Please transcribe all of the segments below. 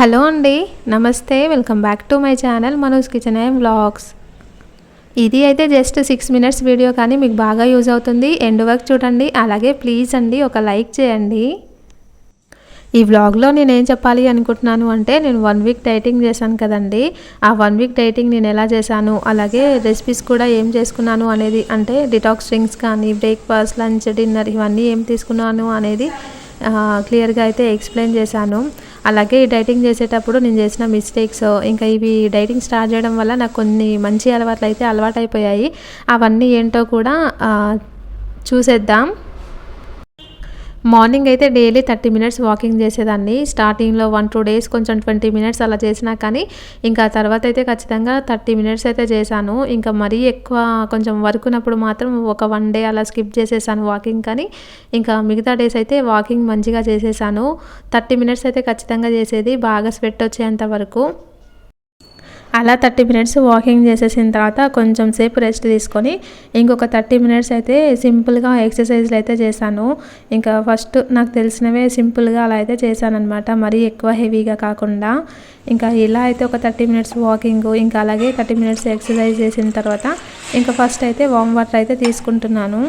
Hello అండి, నమస్తే. Welcome back to my channel Manoj kitchen and vlogs. ఇది అయితే జస్ట్ 6 మినిట్స్ వీడియో, కానీ మీకు బాగా యూజ్ అవుతుంది. ఎండ్ వరకు చూడండి. అలాగే ప్లీజ్ అండి ఒక లైక్ చేయండి. ఈ వ్లాగ్లో నేనేం చెప్పాలి అనుకుంటున్నాను అంటే, నేను 1 వీక్ డైటింగ్ చేశాను కదండి. ఆ 1 వీక్ డైటింగ్ నేను ఎలా చేశాను, అలాగే రెసిపీస్ కూడా ఏం చేసుకున్నాను అనేది, అంటే డిటాక్స్ డ్రింక్స్ కానీ బ్రేక్ఫాస్ట్, లంచ్, డిన్నర్ ఇవన్నీ ఏం తీసుకున్నాను అనేది క్లియర్గా అయితే ఎక్స్ప్లెయిన్ చేశాను. అలాగే ఈ డైటింగ్ చేసేటప్పుడు నేను చేసిన మిస్టేక్స్, ఇంకా ఇవి డైటింగ్ స్టార్ట్ చేయడం వల్ల నాకు కొన్ని మంచి అలవాట్లు అయితే అలవాటైపోయాయి. అవన్నీ ఏంటో కూడా చూసేద్దాం. మార్నింగ్ అయితే డైలీ 30 మినిట్స్ వాకింగ్ చేసేదాన్ని. స్టార్టింగ్లో 1-2 డేస్ కొంచెం 20 మినిట్స్ అలా చేసినా, కానీ ఇంకా తర్వాత అయితే ఖచ్చితంగా 30 మినిట్స్ అయితే చేశాను. ఇంకా మరీ ఎక్కువ కొంచెం వర్క్ ఉన్నప్పుడు మాత్రం ఒక 1 డే అలా స్కిప్ చేసేసాను వాకింగ్. కానీ ఇంకా మిగతా డేస్ అయితే వాకింగ్ మంచిగా చేసేసాను. 30 మినిట్స్ అయితే ఖచ్చితంగా చేసేది, బాగా స్వెట్ వచ్చేంత వరకు. అలా 30 మినిట్స్ వాకింగ్ చేసేసిన తర్వాత కొంచెం సేపు రెస్ట్ తీసుకొని ఇంకొక 30 మినిట్స్ అయితే సింపుల్గా ఎక్సర్సైజ్లు అయితే చేశాను. ఇంకా ఫస్ట్ నాకు తెలిసినవే సింపుల్గా అలా అయితే చేశానన్నమాట, మరీ ఎక్కువ హెవీగా కాకుండా. ఇంకా ఇలా అయితే ఒక 30 మినిట్స్ వాకింగ్, ఇంకా అలాగే 30 మినిట్స్ ఎక్సర్సైజ్ చేసిన తర్వాత ఇంకా ఫస్ట్ అయితే వామ్ వాటర్ అయితే తీసుకుంటున్నాను.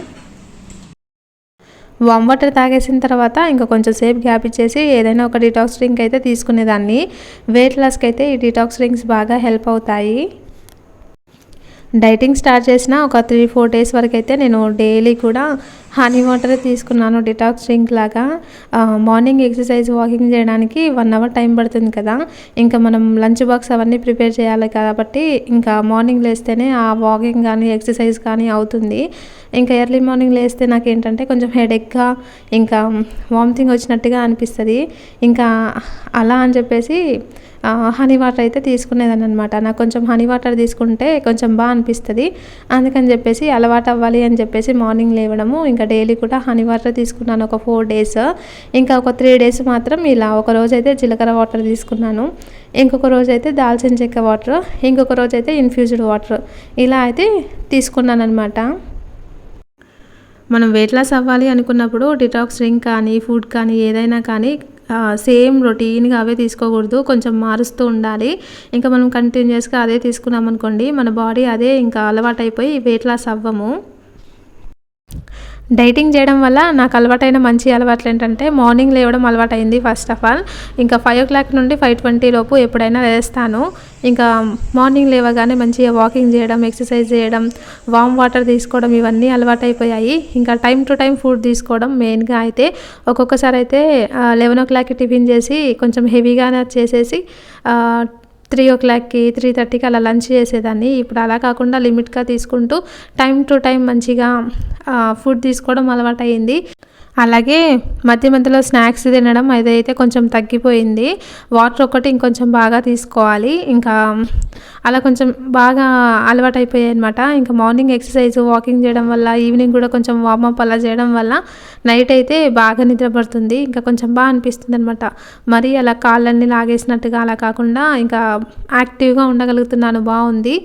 వామ్ వాటర్ తాగేసిన తర్వాత ఇంకా కొంచెం సేపు గ్యాప్ ఇచ్చేసి ఏదైనా ఒక డిటాక్స్ డ్రింక్ అయితే తీసుకునేదాన్ని. వెయిట్ లాస్కి అయితే ఈ డిటాక్స్ డ్రింక్స్ బాగా హెల్ప్ అవుతాయి. డైటింగ్ స్టార్ట్ చేసిన ఒక 3-4 డేస్ వరకు అయితే నేను డైలీ కూడా హనీ వాటర్ తీసుకున్నాను, డిటాక్స్ డ్రింక్ లాగా. మార్నింగ్ ఎక్సర్సైజ్ వాకింగ్ చేయడానికి 1 అవర్ టైం పడుతుంది కదా. ఇంకా మనం లంచ్ బాక్స్ అవన్నీ ప్రిపేర్ చేయాలి కాబట్టి ఇంకా మార్నింగ్ లేస్తేనే ఆ వాకింగ్ కానీ ఎక్సర్సైజ్ కానీ అవుతుంది. ఇంకా ఎర్లీ మార్నింగ్ లేస్తే నాకు ఏంటంటే కొంచెం హెడేక్గా, ఇంకా వామిటింగ్ వచ్చినట్టుగా అనిపిస్తుంది. ఇంకా అలా అని చెప్పేసి హనీ వాటర్ అయితే తీసుకునేదాన్ని అనమాట. నాకు కొంచెం హనీ వాటర్ తీసుకుంటే కొంచెం బాగా అనిపిస్తుంది. అందుకని చెప్పేసి అలవాటు అవ్వాలి అని చెప్పేసి మార్నింగ్ లేవడము, ఇంకా డైలీ కూడా హనీ వాటర్ తీసుకున్నాను ఒక 4 డేస్. ఇంకా ఒక 3 డేస్ మాత్రం ఇలా, ఒక రోజు అయితే జీలకర్ర వాటర్ తీసుకున్నాను, ఇంకొక రోజు అయితే దాల్చిన చెక్క వాటర్, ఇంకొక రోజు అయితే ఇన్ఫ్యూజ్డ్ వాటర్, ఇలా అయితే తీసుకున్నాను అనమాట. మనం వెయిట్ లాస్ అవ్వాలి అనుకున్నప్పుడు డిటాక్స్ డ్రింక్ కానీ ఫుడ్ కానీ ఏదైనా కానీ సేమ్ రొటీన్గా అవే తీసుకోకూడదు, కొంచెం మారుస్తూ ఉండాలి. ఇంకా మనం కంటిన్యూస్గా అదే తీసుకున్నాం అనుకోండి, మన బాడీ అదే ఇంకా అలవాటైపోయి వెయిట్ లాస్ అవ్వము. డైటింగ్ చేయడం వల్ల నాకు అలవాటైన మంచి అలవాట్లు ఏంటంటే, మార్నింగ్ లేవడం అలవాటైంది. ఫస్ట్ ఆఫ్ ఆల్ ఇంకా 5 o'clock నుండి 5:20 లోపు ఎప్పుడైనా లేస్తాను. ఇంకా మార్నింగ్ లేవగానే మంచిగా వాకింగ్ చేయడం, ఎక్సర్సైజ్ చేయడం, వామ్ వాటర్ తీసుకోవడం, ఇవన్నీ అలవాటైపోయాయి. ఇంకా టైం టు టైం ఫుడ్ తీసుకోవడం మెయిన్గా అయితే. ఒక్కొక్కసారి అయితే 11 o'clock టిఫిన్ చేసి కొంచెం హెవీగానే చేసేసి 3 o'clockకి 3:30కి అలా లంచ్ చేసేదాన్ని. ఇప్పుడు అలా కాకుండా లిమిట్గా తీసుకుంటూ టైం టు టైం మంచిగా ఫుడ్ తీసుకోవడం అలవాటైంది. అలాగే మధ్య మధ్యలో స్నాక్స్ తినడం అదైతే కొంచెం తగ్గిపోయింది. వాటర్ ఒకటి ఇంకొంచెం బాగా తీసుకోవాలి. ఇంకా అలా కొంచెం బాగా అలవాటైపోయాయి అనమాట. ఇంకా మార్నింగ్ ఎక్సర్సైజ్ వాకింగ్ చేయడం వల్ల, ఈవినింగ్ కూడా కొంచెం వార్మప్ అలా చేయడం వల్ల నైట్ అయితే బాగా నిద్ర పడుతుంది. ఇంకా కొంచెం బాగా అనిపిస్తుంది అనమాట. మరీ అలా కాళ్ళన్నీ లాగేసినట్టుగా అలా కాకుండా ఇంకా యాక్టివ్గా ఉండగలుగుతున్నాను, బాగుంది.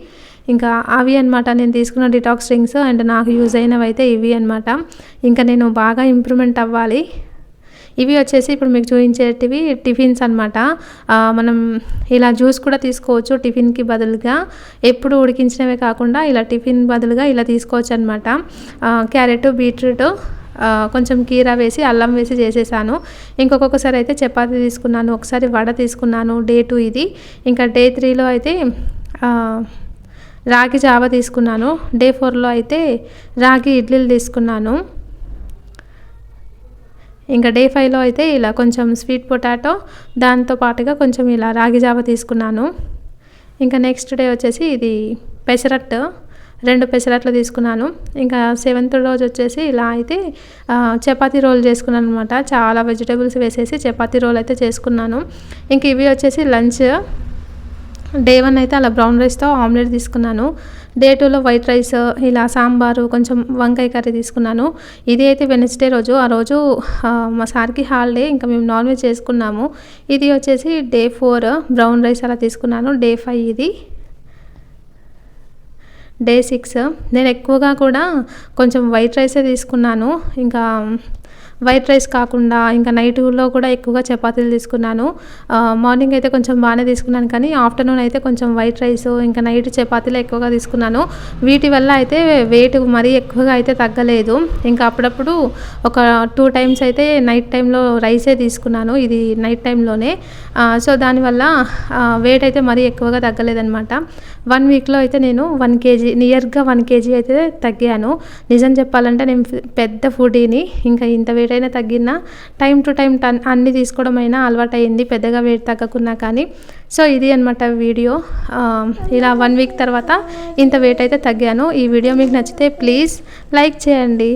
ఇంకా అవి అనమాట నేను తీసుకున్న డిటాక్స్ డ్రింక్స్. అండ్ నాకు యూజ్ అయినవి అయితే ఇవి అనమాట. ఇంకా నేను బాగా ఇంప్రూవ్మెంట్ అవ్వాలి. ఇవి వచ్చేసి ఇప్పుడు మీకు చూపించేటివి టిఫిన్స్ అనమాట. మనం ఇలా జ్యూస్ కూడా తీసుకోవచ్చు టిఫిన్కి బదులుగా. ఎప్పుడు ఉడికించినవే కాకుండా ఇలా టిఫిన్ బదులుగా ఇలా తీసుకోవచ్చు అనమాట. క్యారెట్, బీట్రూట్, కొంచెం కీరా వేసి అల్లం వేసి చేసేసాను. ఇంకొకసారి అయితే చపాతీ తీసుకున్నాను, ఒకసారి వడ తీసుకున్నాను. డే 2 ఇది. ఇంకా డే 3లో అయితే రాగి జావ తీసుకున్నాను. డే 4లో అయితే రాగి ఇడ్లీలు తీసుకున్నాను. ఇంకా డే 5లో అయితే ఇలా కొంచెం స్వీట్ పొటాటో, దాంతో పాటుగా కొంచెం ఇలా రాగి జావ తీసుకున్నాను. ఇంకా నెక్స్ట్ డే వచ్చేసి ఇది పెసరట్టు, 2 పెసరట్లు తీసుకున్నాను. ఇంకా 7th రోజు వచ్చేసి ఇలా అయితే చపాతీ రోల్ చేసుకున్నాను అనమాట. చాలా వెజిటేబుల్స్ వేసేసి చపాతీ రోల్ అయితే చేసుకున్నాను. ఇంక ఇవి వచ్చేసి లంచ్. డే 1 అయితే అలా బ్రౌన్ రైస్తో ఆమ్లెట్ తీసుకున్నాను. డే 2లో వైట్ రైస్, ఇలా సాంబారు, కొంచెం వంకాయ కర్రీ తీసుకున్నాను. ఇది అయితే వెడ్నెస్డే రోజు. ఆ రోజు మా సార్కి హాలిడే, ఇంకా మేము నాన్ వెజ్ చేసుకున్నాము. ఇది వచ్చేసి డే 4 బ్రౌన్ రైస్ అలా తీసుకున్నాను. డే 5 ఇది. డే 6 నేను ఎక్కువగా కూడా కొంచెం వైట్ రైసే తీసుకున్నాను. ఇంకా వైట్ రైస్ కాకుండా ఇంకా నైట్లో కూడా ఎక్కువగా చపాతీలు తీసుకున్నాను. మార్నింగ్ అయితే కొంచెం బాగానే తీసుకున్నాను, కానీ ఆఫ్టర్నూన్ అయితే కొంచెం వైట్ రైస్ ఇంకా నైట్ చపాతీలు ఎక్కువగా తీసుకున్నాను. వీటి వల్ల అయితే వెయిట్ మరీ ఎక్కువగా అయితే తగ్గలేదు. ఇంకా అప్పుడప్పుడు ఒక 2 టైమ్స్ అయితే నైట్ టైంలో రైసే తీసుకున్నాను, ఇది నైట్ టైంలోనే. సో దానివల్ల వెయిట్ అయితే మరీ ఎక్కువగా తగ్గలేదనమాట. 1 వీక్లో అయితే నేను 1 కేజీ, నియర్గా 1 కేజీ అయితే తగ్గాను. నిజం చెప్పాలంటే నేను పెద్ద ఫుడీని. ఇంకా ఇంత వెయిట్ అయినా తగ్గినా టైం టు టైం అన్నీ తీసుకోవడం అయినా అలవాటయింది, పెద్దగా వెయిట్ తగ్గకున్నా కానీ. సో ఇది అనమాట వీడియో. ఇలా 1 వీక్ తర్వాత ఇంత వెయిట్ అయితే తగ్గాను. ఈ వీడియో మీకు నచ్చితే ప్లీజ్ లైక్ చేయండి.